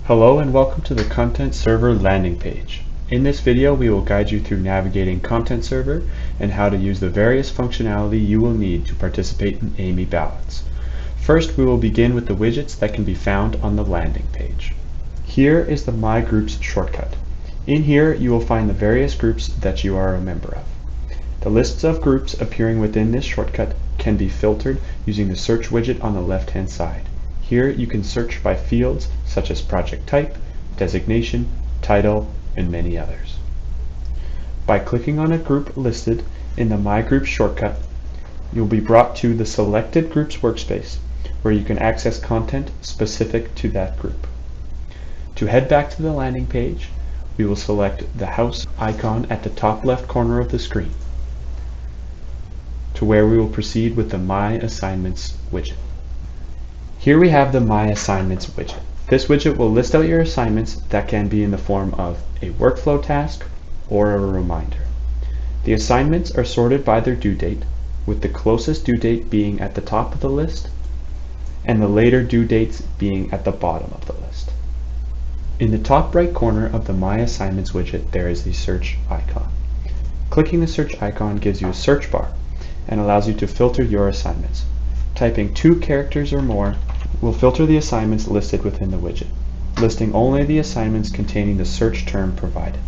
Hello and welcome to the Content Server landing page. In this video we will guide you through navigating Content Server and how to use the various functionality you will need to participate in AAMI ballots. First we will begin with the widgets that can be found on the landing page. Here is the My Groups shortcut. In here you will find the various groups that you are a member of. The lists of groups appearing within this shortcut can be filtered using the search widget on the left hand side. Here you can search by fields such as project type, designation, title, and many others. By clicking on a group listed in the My Groups shortcut, you'll be brought to the Selected Groups workspace where you can access content specific to that group. To head back to the landing page, we will select the house icon at the top left corner of the screen, to where we will proceed with the My Assignments widget. Here we have the My Assignments widget. This widget will list out your assignments that can be in the form of a workflow task or a reminder. The assignments are sorted by their due date, with the closest due date being at the top of the list and the later due dates being at the bottom of the list. In the top right corner of the My Assignments widget there is the search icon. Clicking the search icon gives you a search bar and allows you to filter your assignments. Typing 2 characters or more will filter the assignments listed within the widget, listing only the assignments containing the search term provided.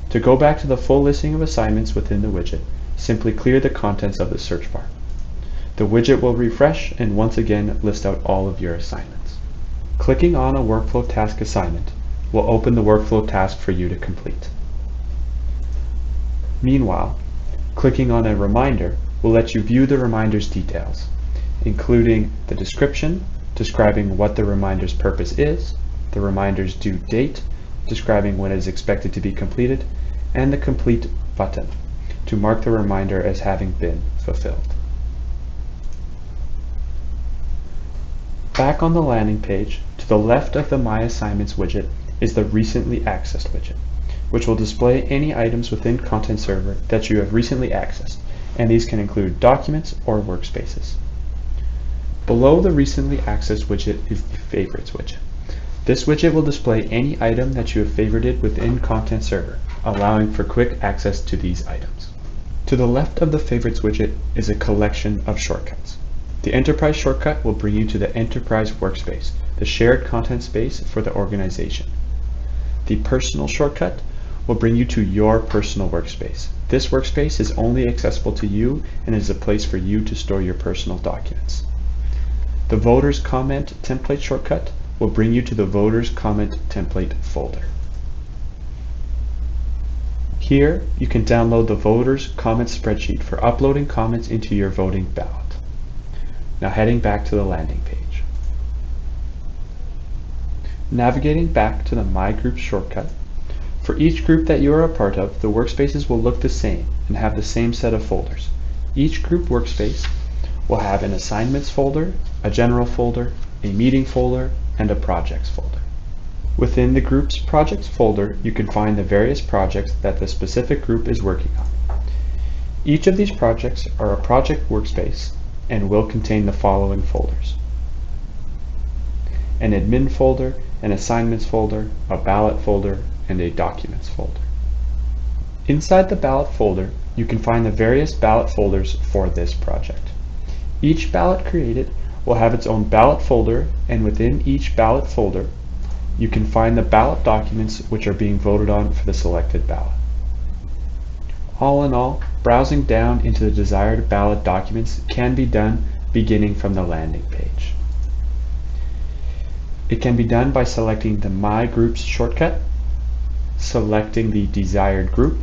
To go back to the full listing of assignments within the widget, simply clear the contents of the search bar. The widget will refresh and once again list out all of your assignments. Clicking on a workflow task assignment will open the workflow task for you to complete. Meanwhile, clicking on a reminder will let you view the reminder's details, including the description, describing what the reminder's purpose is, the reminder's due date, describing when it is expected to be completed, and the complete button to mark the reminder as having been fulfilled. Back on the landing page, to the left of the My Assignments widget is the Recently Accessed widget, which will display any items within Content Server that you have recently accessed, and these can include documents or workspaces. Below the Recently Accessed widget is the Favorites widget. This widget will display any item that you have favorited within Content Server, allowing for quick access to these items. To the left of the Favorites widget is a collection of shortcuts. The Enterprise shortcut will bring you to the Enterprise workspace, the shared content space for the organization. The Personal shortcut will bring you to your personal workspace. This workspace is only accessible to you and is a place for you to store your personal documents. The Voters Comment Template shortcut will bring you to the Voters Comment Template folder. Here you can download the Voters Comment Spreadsheet for uploading comments into your voting ballot. Now heading back to the landing page. Navigating back to the My Groups shortcut, for each group that you are a part of, the workspaces will look the same and have the same set of folders. Each group workspace will have an Assignments folder, a General folder, a Meeting folder, and a Projects folder. Within the group's Projects folder, you can find the various projects that the specific group is working on. Each of these projects are a project workspace and will contain the following folders: an Admin folder, an Assignments folder, a Ballot folder, and a Documents folder. Inside the Ballot folder, you can find the various ballot folders for this project. Each ballot created will have its own ballot folder, and within each ballot folder, you can find the ballot documents which are being voted on for the selected ballot. All in all, browsing down into the desired ballot documents can be done beginning from the landing page. It can be done by selecting the My Groups shortcut, selecting the desired group,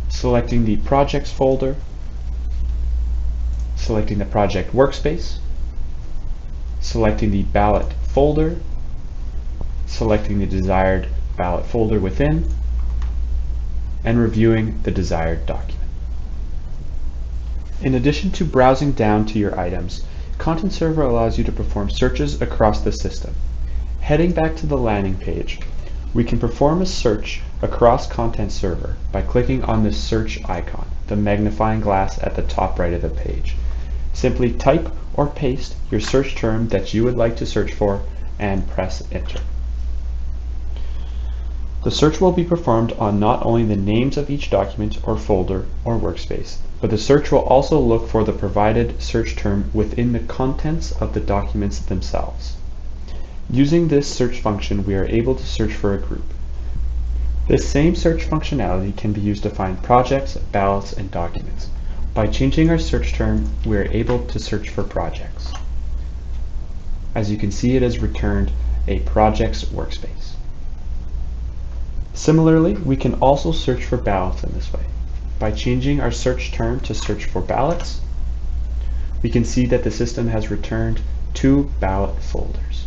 selecting the Projects folder, selecting the project workspace, selecting the ballot folder, selecting the desired ballot folder within, and reviewing the desired document. In addition to browsing down to your items, Content Server allows you to perform searches across the system. Heading back to the landing page, we can perform a search across Content Server by clicking on the search icon, the magnifying glass at the top right of the page. Simply type or paste your search term that you would like to search for, and press enter. The search will be performed on not only the names of each document or folder or workspace, but the search will also look for the provided search term within the contents of the documents themselves. Using this search function, we are able to search for a group. This same search functionality can be used to find projects, ballots, and documents. By changing our search term, we are able to search for projects. As you can see, it has returned a projects workspace. Similarly, we can also search for ballots in this way. By changing our search term to search for ballots, we can see that the system has returned 2 ballot folders.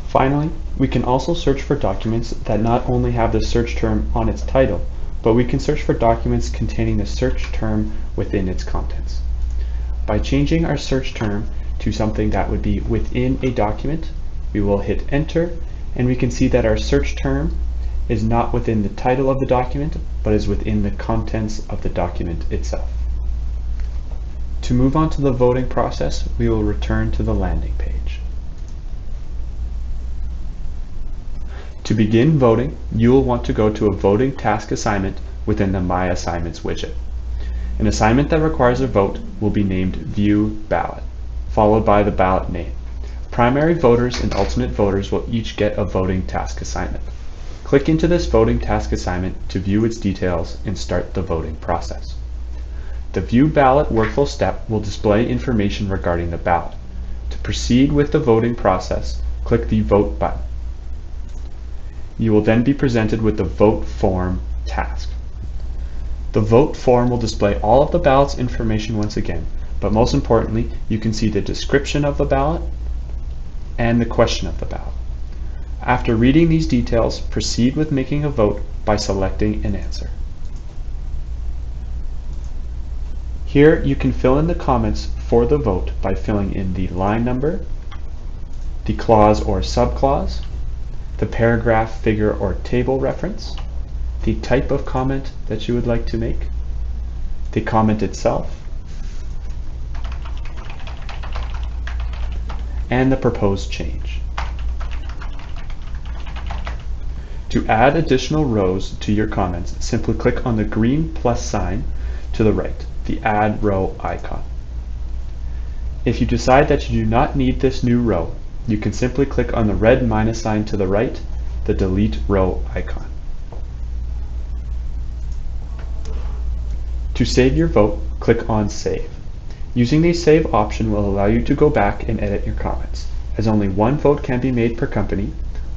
Finally, we can also search for documents that not only have the search term on its title, but we can search for documents containing the search term within its contents. By changing our search term to something that would be within a document, we will hit enter, and we can see that our search term is not within the title of the document, but is within the contents of the document itself. To move on to the voting process, we will return to the landing page. To begin voting, you will want to go to a voting task assignment within the My Assignments widget. An assignment that requires a vote will be named View Ballot, followed by the ballot name. Primary voters and alternate voters will each get a voting task assignment. Click into this voting task assignment to view its details and start the voting process. The View Ballot workflow step will display information regarding the ballot. To proceed with the voting process, click the Vote button. You will then be presented with the Vote Form task. The vote form will display all of the ballot's information once again, but most importantly, you can see the description of the ballot and the question of the ballot. After reading these details, proceed with making a vote by selecting an answer. Here you can fill in the comments for the vote by filling in the line number, the clause or subclause, the paragraph, figure, or table reference, the type of comment that you would like to make, the comment itself, and the proposed change. To add additional rows to your comments, simply click on the green plus sign to the right, the Add Row icon. If you decide that you do not need this new row, you can simply click on the red minus sign to the right, the Delete Row icon. To save your vote, click on Save. Using the Save option will allow you to go back and edit your comments. As only one vote can be made per company,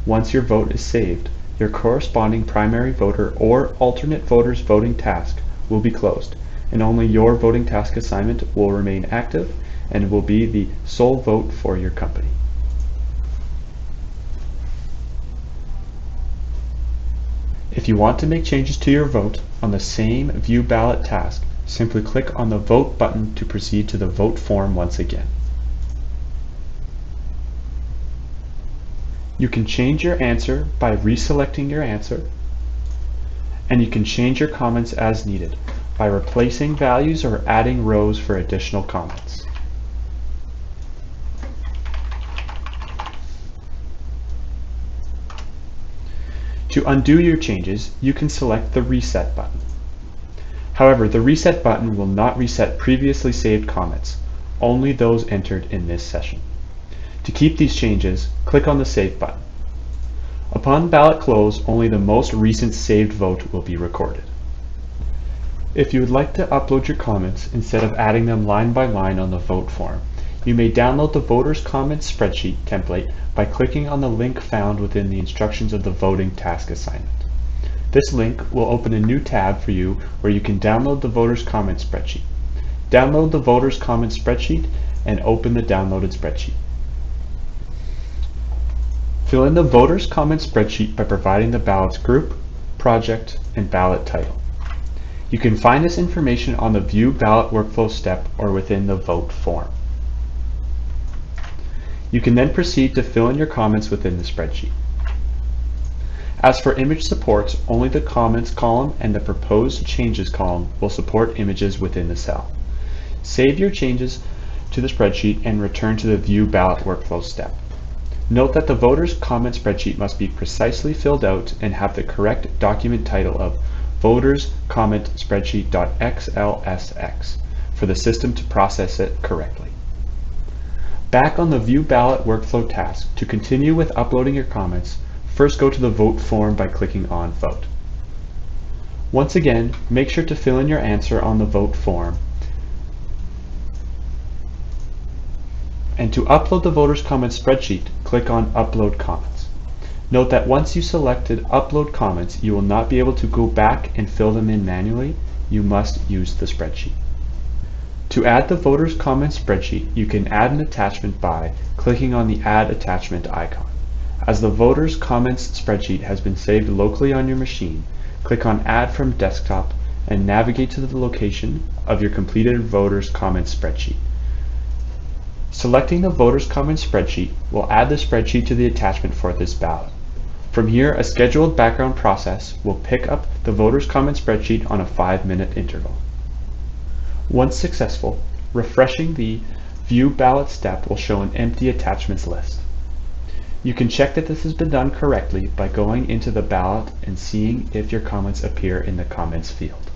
once your vote is saved, your corresponding primary voter or alternate voter's voting task will be closed, and only your voting task assignment will remain active and will be the sole vote for your company. If you want to make changes to your vote on the same View Ballot task, simply click on the Vote button to proceed to the vote form once again. You can change your answer by reselecting your answer, and you can change your comments as needed by replacing values or adding rows for additional comments. To undo your changes, you can select the Reset button. However, the Reset button will not reset previously saved comments, only those entered in this session. To keep these changes, click on the Save button. Upon ballot close, only the most recent saved vote will be recorded. If you would like to upload your comments instead of adding them line by line on the vote form, you may download the Voters Comments Spreadsheet template by clicking on the link found within the instructions of the voting task assignment. This link will open a new tab for you where you can download the Voters Comments Spreadsheet. Download the Voters Comments Spreadsheet and open the downloaded spreadsheet. Fill in the Voters Comments Spreadsheet by providing the ballot's group, project, and ballot title. You can find this information on the View Ballot workflow step or within the vote form. You can then proceed to fill in your comments within the spreadsheet. As for image supports, only the comments column and the proposed changes column will support images within the cell. Save your changes to the spreadsheet and return to the View Ballot workflow step. Note that the voter's comment spreadsheet must be precisely filled out and have the correct document title of Voters Comment Spreadsheet.xlsx for the system to process it correctly. Back on the View Ballot workflow task, to continue with uploading your comments, first go to the Vote form by clicking on Vote. Once again, make sure to fill in your answer on the Vote form. And to upload the voter's comment spreadsheet, click on Upload Comments. Note that once you selected Upload Comments, you will not be able to go back and fill them in manually. You must use the spreadsheet. To add the voter's comment spreadsheet, you can add an attachment by clicking on the Add Attachment icon. As the voter's comments spreadsheet has been saved locally on your machine, click on Add from Desktop and navigate to the location of your completed voter's comment spreadsheet. Selecting the voter's comment spreadsheet will add the spreadsheet to the attachment for this ballot. From here, a scheduled background process will pick up the voter's comment spreadsheet on a 5-minute interval. Once successful, refreshing the View Ballot step will show an empty attachments list. You can check that this has been done correctly by going into the ballot and seeing if your comments appear in the comments field.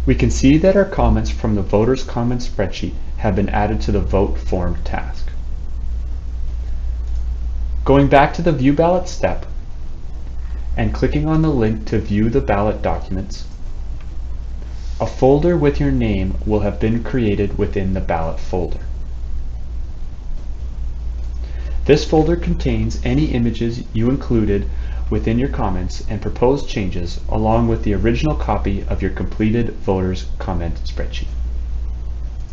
We can see that our comments from the voter's comment spreadsheet have been added to the Vote form task. Going back to the View Ballot step and clicking on the link to view the ballot documents, a folder with your name will have been created within the ballot folder. This folder contains any images you included within your comments and proposed changes, along with the original copy of your completed voter's comment spreadsheet.